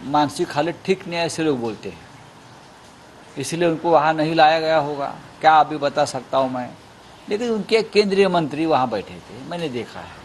मानसिक हालत ठीक नहीं है इसलिए लोग बोलते हैं, इसलिए उनको वहाँ नहीं लाया गया होगा, क्या अभी बता सकता हूँ मैं। लेकिन उनके केंद्रीय मंत्री वहाँ बैठे थे, मैंने देखा है।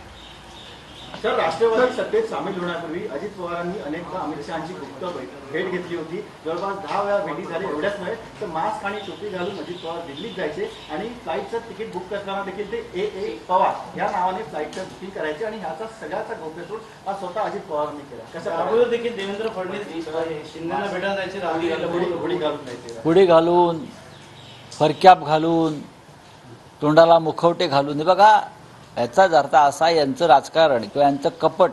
सर, राष्ट्रवादी सत्तेत सामील होण्यापूर्वी अजित पवारांनी अनेकदा अमित शहांची गुप्त भेट घेतली होती। जवळपास 10 वेळा भेटी झाली। एवढ्याच नव्हे तर मास्क आणि टोपी घालून अजित पवार दिल्लीत जायचे आणि फ्लाईटचं तिकीट बुक करताना देखील ते ए पवार या नावाने फ्लाईटचं बुकिंग करायचे आणि ह्याचा सगळ्याचा गौप्यस्फोट हा स्वतः अजित पवारांनी केला। कसं अगोदर देखील देवेंद्र फडणवीस शिंदेला भेटायला जायचे, होडी घालून जायचे, होडी घालून, फरकॅप घालून, तोंडाला मुखवटे घालून। बघा, याचाच अर्थ असा यांचं राजकारण किंवा यांचं कपट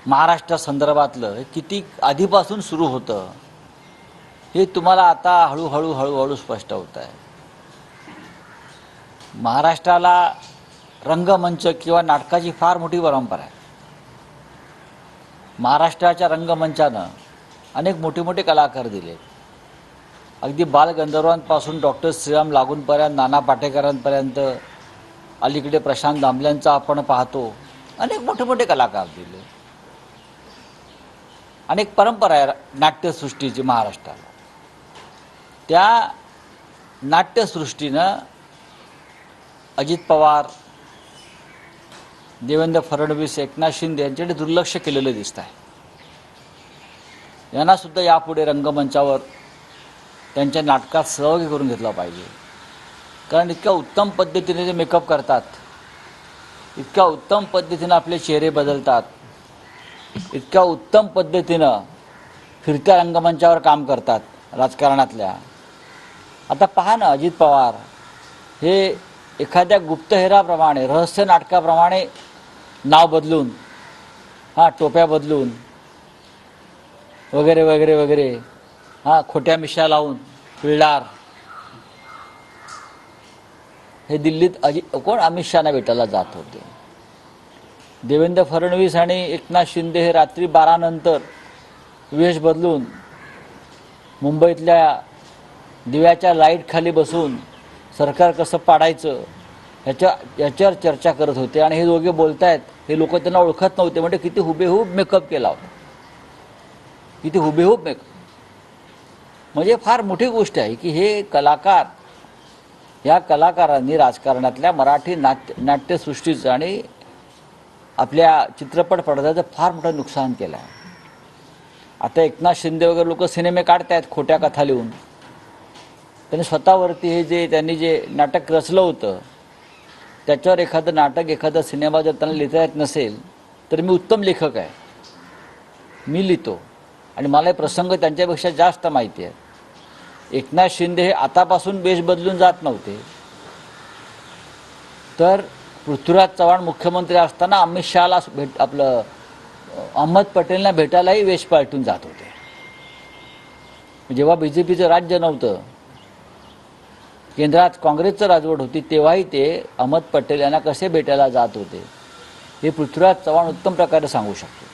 महाराष्ट्र संदर्भातलं हे किती आधीपासून सुरू होतं हे तुम्हाला आता हळूहळू स्पष्ट होत आहे। महाराष्ट्राला रंगमंच किंवा नाटकाची फार मोठी परंपरा आहे। महाराष्ट्राच्या रंगमंचानं अनेक मोठे कलाकार दिले, अगदी बालगंधर्वांपासून डॉक्टर श्रीराम लागूंपर्यंत, नाना पाटेकरांपर्यंत, अलीकडे प्रशांत दामल्यांचा आपण पाहतो, अनेक मोठे कलाकार दिले। अनेक परंपरा आहे नाट्यसृष्टीची महाराष्ट्राला। त्या नाट्यसृष्टीनं अजित पवार, देवेंद्र फडणवीस, एकनाथ शिंदे यांच्याकडे दुर्लक्ष केलेलं दिसत आहे। यांना सुद्धा यापुढे रंगमंचावर त्यांच्या नाटकात सहभागी करून घेतला पाहिजे, कारण इतक्या उत्तम पद्धतीने ते मेकअप करतात, इतक्या उत्तम पद्धतीने आपले चेहरे बदलतात, इतक्या उत्तम पद्धतीनं फिरत्या रंगमंचावर काम करतात राजकारणातल्या। आता पहा ना, अजित पवार हे एखाद्या गुप्तहेराप्रमाणे, रहस्य नाटकाप्रमाणे नाव बदलून, टोप्या बदलून वगैरे खोट्या मिशा लावून पिळदार हे दिल्लीत अमित शहाना भेटायला जात होते। देवेंद्र फडणवीस आणि एकनाथ शिंदे हे रात्री 12 नंतर वेश बदलून मुंबईतल्या दिव्याच्या लाईट खाली बसून सरकार कसं पाडायचं याच्यावर चर्चा करत होते। आणि हे दोघे बोलतायत, हे लोक त्यांना ओळखत नव्हते, म्हणजे किती हुबेहूब मेकअप केला होता, किती हुबेहूब मेकअप। म्हणजे फार मोठी गोष्ट आहे की हे कलाकार, या कलाकारांनी राजकारणातल्या मराठी नाट्यसृष्टीचं आणि आपल्या चित्रपट पडद्याचं फार मोठं नुकसान केलं आहे। आता एकनाथ शिंदे वगैरे लोक सिनेमे काढतायत खोट्या कथा लिहून। त्यांनी स्वतःवरती हे त्यांनी जे नाटक रचलं होतं त्याच्यावर एखादं नाटक, एखादा सिनेमा जर त्यांना लिहिता येत नसेल तर मी उत्तम लेखक आहे, मी लिहितो आणि मला हे प्रसंग त्यांच्यापेक्षा जास्त माहिती आहे। एकनाथ शिंदे हे आतापासून वेश बदलून जात नव्हते, तर पृथ्वीराज चव्हाण मुख्यमंत्री असताना अमित शहाला आपलं अहमद पटेलला भेटायलाही वेश पालटून जात होते। जेव्हा BJPचं राज्य नव्हतं, केंद्रात काँग्रेसचं राजवट होती, तेव्हाही ते अहमद पटेल यांना कसे भेटायला जात होते हे पृथ्वीराज चव्हाण उत्तम प्रकारे सांगू शकतो।